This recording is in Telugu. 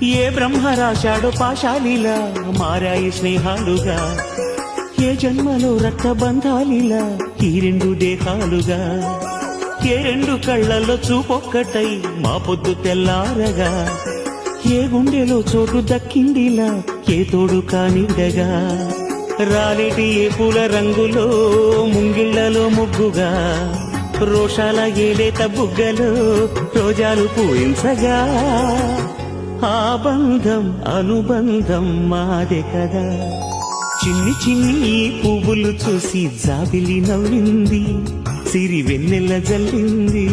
ఏ బ్రహ్మ రాశాడో పాశాలిలా మారాయి స్నేహాలుగా, ఏ జన్మలో రక్త బంధాలిలా ఈ రెండు దేహాలుగా, ఏ రెండు కళ్ళల్లో చూపొక్కటై మా పొద్దు తెల్లారగా, ఏ గుండెలో చోటు దక్కిందిలా ఏ తోడు కానిడగా, రాలేటి ఏ పూల రంగులో ముంగిళ్లలో ముగ్గుగా, రోషాల ఏలేత బుగ్గలో రోజాలు పూయించగా, ఆ బంధం అనుబంధం మాదే కదా. చిన్ని చిన్ని ఈ పువ్వులు చూసి జాబిలి నవ్వింది, సిరి వెన్నెల జల్లింది.